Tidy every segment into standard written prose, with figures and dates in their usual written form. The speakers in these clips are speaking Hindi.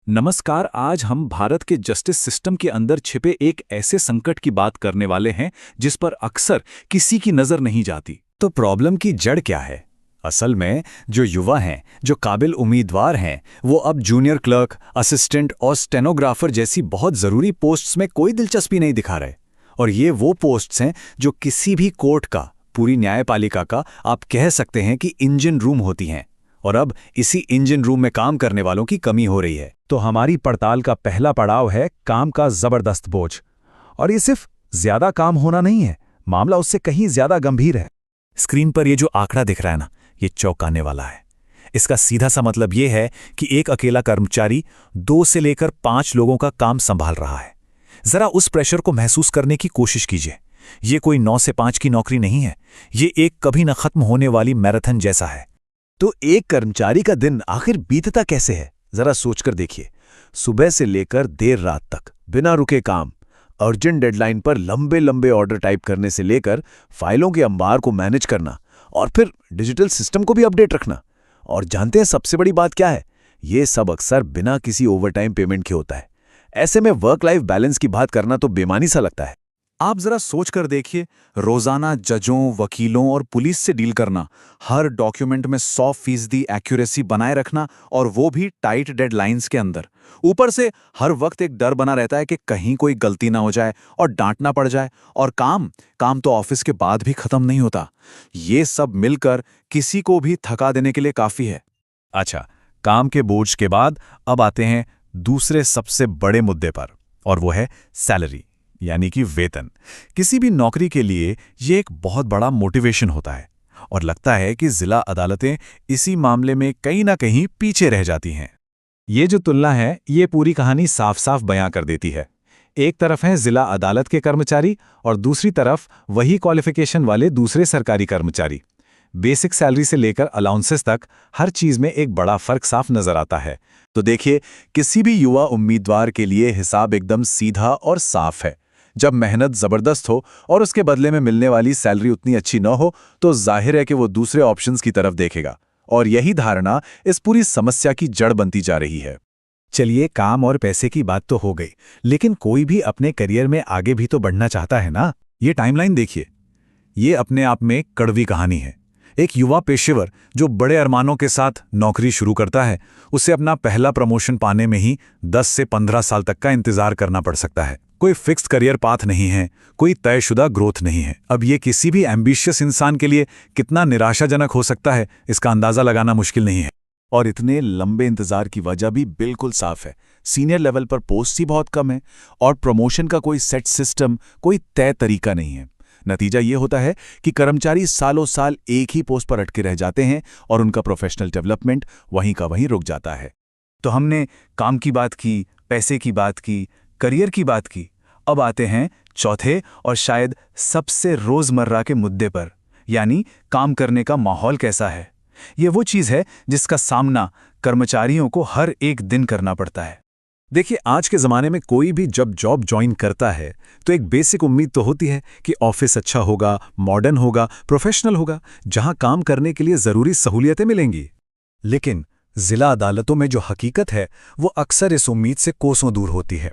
नमस्कार। आज हम भारत के जस्टिस सिस्टम के अंदर छिपे एक ऐसे संकट की बात करने वाले हैं जिस पर अक्सर किसी की नजर नहीं जाती। तो प्रॉब्लम की जड़ क्या है? असल में जो युवा हैं, जो काबिल उम्मीदवार हैं, वो अब जूनियर क्लर्क, असिस्टेंट और स्टेनोग्राफर जैसी बहुत ज़रूरी पोस्ट्स में कोई दिलचस्पी नहीं दिखा रहे। और ये वो पोस्ट्स हैं जो किसी भी कोर्ट का, पूरी न्यायपालिका का आप कह सकते हैं कि इंजन रूम होती हैं। और अब इसी इंजन रूम में काम करने वालों की कमी हो रही है। तो हमारी पड़ताल का पहला पड़ाव है काम का जबरदस्त बोझ। और ये सिर्फ ज्यादा काम होना नहीं है, मामला उससे कहीं ज्यादा गंभीर है। स्क्रीन पर ये जो आंकड़ा दिख रहा है ना, ये चौंकाने वाला है। इसका सीधा सा मतलब ये है कि एक अकेला कर्मचारी 2 से लेकर 5 लोगों का काम संभाल रहा है। जरा उस प्रेशर को महसूस करने की कोशिश कीजिए। ये कोई 9 से 5 की नौकरी नहीं है, ये एक कभी न खत्म होने वाली मैराथन जैसा है। तो एक कर्मचारी का दिन आखिर बीतता कैसे है, जरा सोचकर देखिए। सुबह से लेकर देर रात तक बिना रुके काम, अर्जेंट डेडलाइन पर लंबे लंबे ऑर्डर टाइप करने से लेकर फाइलों के अंबार को मैनेज करना और फिर डिजिटल सिस्टम को भी अपडेट रखना। और जानते हैं सबसे बड़ी बात क्या है? ये सब अक्सर बिना किसी ओवरटाइम पेमेंट के होता है। ऐसे में वर्क लाइफ बैलेंस की बात करना तो बेमानी सा लगता है। आप जरा सोच कर देखिए, रोजाना जजों, वकीलों और पुलिस से डील करना, हर डॉक्यूमेंट में 100% एक्यूरेसी बनाए रखना, और वो भी टाइट डेडलाइंस के अंदर। ऊपर से हर वक्त एक डर बना रहता है कि कहीं कोई गलती ना हो जाए और डांटना पड़ जाए। और काम तो ऑफिस के बाद भी खत्म नहीं होता। ये सब मिलकर किसी को भी थका देने के लिए काफी है। अच्छा, काम के बोझ के बाद अब आते हैं दूसरे सबसे बड़े मुद्दे पर, और वो है सैलरी, यानी कि वेतन। किसी भी नौकरी के लिए ये एक बहुत बड़ा मोटिवेशन होता है, और लगता है कि जिला अदालतें इसी मामले में कहीं ना कहीं पीछे रह जाती हैं। ये जो तुलना है, ये पूरी कहानी साफ साफ बयां कर देती है। एक तरफ हैं जिला अदालत के कर्मचारी और दूसरी तरफ वही क्वालिफिकेशन वाले दूसरे सरकारी कर्मचारी। बेसिक सैलरी से लेकर अलाउंसेस तक हर चीज में एक बड़ा फर्क साफ नजर आता है। तो देखिए, किसी भी युवा उम्मीदवार के लिए हिसाब एकदम सीधा और साफ है। जब मेहनत जबरदस्त हो और उसके बदले में मिलने वाली सैलरी उतनी अच्छी न हो, तो जाहिर है कि वो दूसरे ऑप्शंस की तरफ देखेगा। और यही धारणा इस पूरी समस्या की जड़ बनती जा रही है। चलिए, काम और पैसे की बात तो हो गई, लेकिन कोई भी अपने करियर में आगे भी तो बढ़ना चाहता है ना। ये टाइमलाइन देखिए, ये अपने आप में कड़वी कहानी है। एक युवा पेशेवर जो बड़े अरमानों के साथ नौकरी शुरू करता है, उसे अपना पहला प्रमोशन पाने में ही 10 से 15 साल तक का इंतजार करना पड़ सकता है। कोई फिक्स्ड करियर पाथ नहीं है, कोई तयशुदा ग्रोथ नहीं है। अब ये किसी भी एम्बिशियस इंसान के लिए कितना निराशाजनक हो सकता है, इसका अंदाजा लगाना मुश्किल नहीं है। और इतने लंबे इंतजार की वजह भी बिल्कुल साफ है। सीनियर लेवल पर पोस्ट ही बहुत कम है और प्रमोशन का कोई सेट सिस्टम, कोई तय तरीका नहीं है। नतीजा ये होता है कि कर्मचारी सालों साल एक ही पोस्ट पर अटके रह जाते हैं और उनका प्रोफेशनल डेवलपमेंट वहीं का वहीं रुक जाता है। तो हमने काम की बात की, पैसे की बात की, करियर की बात की। अब आते हैं चौथे और शायद सबसे रोजमर्रा के मुद्दे पर, यानी काम करने का माहौल कैसा है। ये वो चीज है जिसका सामना कर्मचारियों को हर एक दिन करना पड़ता है। देखिए, आज के ज़माने में कोई भी जब जॉब ज्वाइन करता है तो एक बेसिक उम्मीद तो होती है कि ऑफिस अच्छा होगा, मॉडर्न होगा, प्रोफेशनल होगा, जहां काम करने के लिए ज़रूरी सहूलियतें मिलेंगी। लेकिन जिला अदालतों में जो हकीकत है, वो अक्सर इस उम्मीद से कोसों दूर होती है।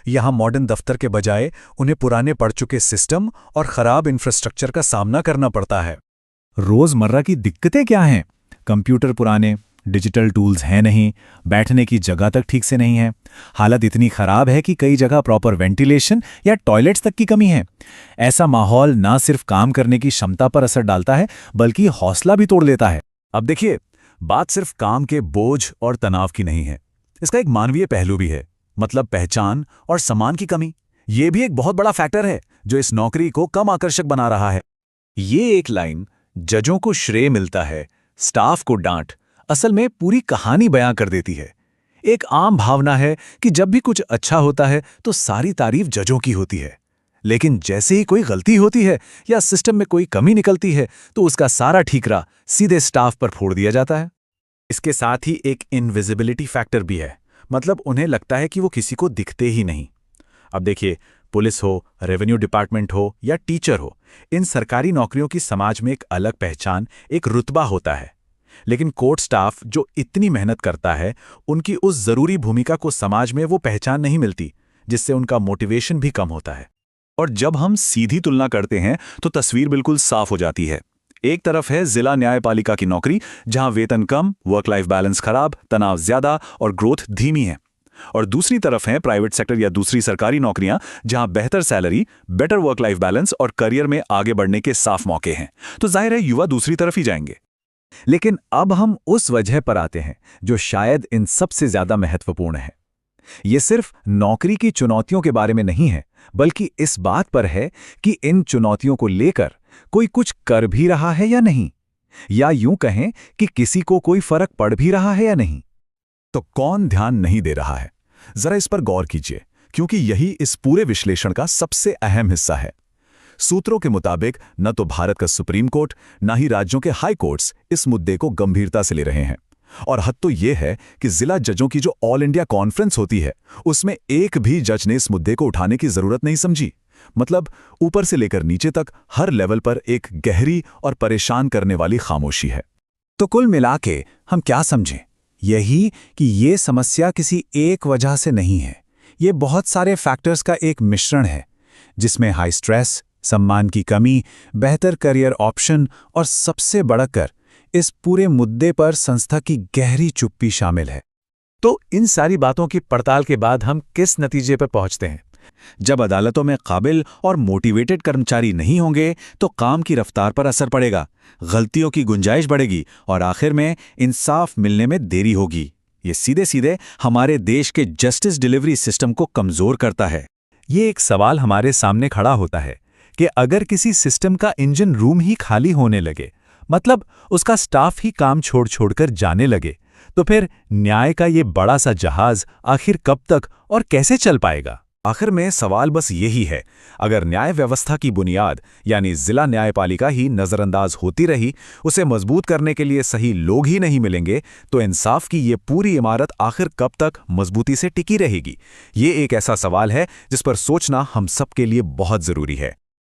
यहाँ मॉडर्न दफ्तर के बजाय उन्हें पुराने पड़ चुके सिस्टम और खराब इंफ्रास्ट्रक्चर का सामना करना पड़ता है। रोजमर्रा की दिक्कतें क्या हैं? कंप्यूटर पुराने, डिजिटल टूल्स हैं नहीं, बैठने की जगह तक ठीक से नहीं है। हालत इतनी खराब है कि कई जगह प्रॉपर वेंटिलेशन या टॉयलेट्स तक की कमी है। ऐसा माहौल ना सिर्फ काम करने की क्षमता पर असर डालता है, बल्कि हौसला भी तोड़ देता है। अब देखिए, बात सिर्फ काम के बोझ और तनाव की नहीं है, इसका एक मानवीय पहलू भी है। मतलब पहचान और सम्मान की कमी, ये भी एक बहुत बड़ा फैक्टर है जो इस नौकरी को कम आकर्षक बना रहा है। ये एक लाइन, जजों को श्रेय मिलता है, स्टाफ को डांट, असल में पूरी कहानी बयां कर देती है। एक आम भावना है कि जब भी कुछ अच्छा होता है तो सारी तारीफ जजों की होती है, लेकिन जैसे ही कोई गलती होती है या सिस्टम में कोई कमी निकलती है तो उसका सारा ठीकरा सीधे स्टाफ पर फोड़ दिया जाता है। इसके साथ ही एक इनविजिबिलिटी फैक्टर भी है, मतलब उन्हें लगता है कि वो किसी को दिखते ही नहीं। अब देखिए, पुलिस हो, रेवेन्यू डिपार्टमेंट हो या टीचर हो, इन सरकारी नौकरियों की समाज में एक अलग पहचान, एक रुतबा होता है। लेकिन कोर्ट स्टाफ जो इतनी मेहनत करता है, उनकी उस जरूरी भूमिका को समाज में वो पहचान नहीं मिलती, जिससे उनका मोटिवेशन भी कम होता है। और जब हम सीधी तुलना करते हैं तो तस्वीर बिल्कुल साफ हो जाती है। एक तरफ है जिला न्यायपालिका की नौकरी, जहां वेतन कम, वर्क लाइफ बैलेंस खराब, तनाव ज्यादा और ग्रोथ धीमी है। और दूसरी तरफ है प्राइवेट सेक्टर या दूसरी सरकारी नौकरियां, जहां बेहतर salary, better work life balance और करियर में आगे बढ़ने के साफ मौके हैं। तो जाहिर है युवा दूसरी तरफ ही जाएंगे। लेकिन अब हम उस वजह पर आते हैं जो शायद इन सबसे ज्यादा महत्वपूर्ण है। ये सिर्फ नौकरी की चुनौतियों के बारे में नहीं है, बल्कि इस बात पर है कि इन चुनौतियों को लेकर कोई कुछ कर भी रहा है या नहीं, या यूं कहें कि किसी को कोई फर्क पड़ भी रहा है या नहीं। तो कौन ध्यान नहीं दे रहा है? जरा इस पर गौर कीजिए, क्योंकि यही इस पूरे विश्लेषण का सबसे अहम हिस्सा है। सूत्रों के मुताबिक न तो भारत का सुप्रीम कोर्ट, न ही राज्यों के हाई कोर्ट्स इस मुद्दे को गंभीरता से ले रहे हैं। और हद तो यह है कि जिला जजों की जो ऑल इंडिया कॉन्फ्रेंस होती है, उसमें एक भी जज ने इस मुद्दे को उठाने की जरूरत नहीं समझी। मतलब ऊपर से लेकर नीचे तक हर लेवल पर एक गहरी और परेशान करने वाली खामोशी है। तो कुल मिला के हम क्या समझें? यही कि ये समस्या किसी एक वजह से नहीं है। ये बहुत सारे फैक्टर्स का एक मिश्रण है, जिसमें हाई स्ट्रेस, सम्मान की कमी, बेहतर करियर ऑप्शन और सबसे बढ़कर इस पूरे मुद्दे पर संस्था की गहरी चुप्पी शामिल है। तो इन सारी बातों की पड़ताल के बाद हम किस नतीजे पर पहुंचते हैं? जब अदालतों में काबिल और मोटिवेटेड कर्मचारी नहीं होंगे तो काम की रफ्तार पर असर पड़ेगा, गलतियों की गुंजाइश बढ़ेगी और आखिर में इंसाफ मिलने में देरी होगी। ये सीधे सीधे हमारे देश के जस्टिस डिलीवरी सिस्टम को कमजोर करता है। ये एक सवाल हमारे सामने खड़ा होता है कि अगर किसी सिस्टम का इंजन रूम ही खाली होने लगे, मतलब उसका स्टाफ ही काम छोड़ छोड़कर जाने लगे, तो फिर न्याय का ये बड़ा सा जहाज आखिर कब तक और कैसे चल पाएगा? आखिर में सवाल बस यही है, अगर न्याय व्यवस्था की बुनियाद यानी जिला न्यायपालिका ही नजरअंदाज होती रही, उसे मजबूत करने के लिए सही लोग ही नहीं मिलेंगे, तो इंसाफ की ये पूरी इमारत आखिर कब तक मजबूती से टिकी रहेगी? ये एक ऐसा सवाल है जिस पर सोचना हम सबके लिए बहुत जरूरी है।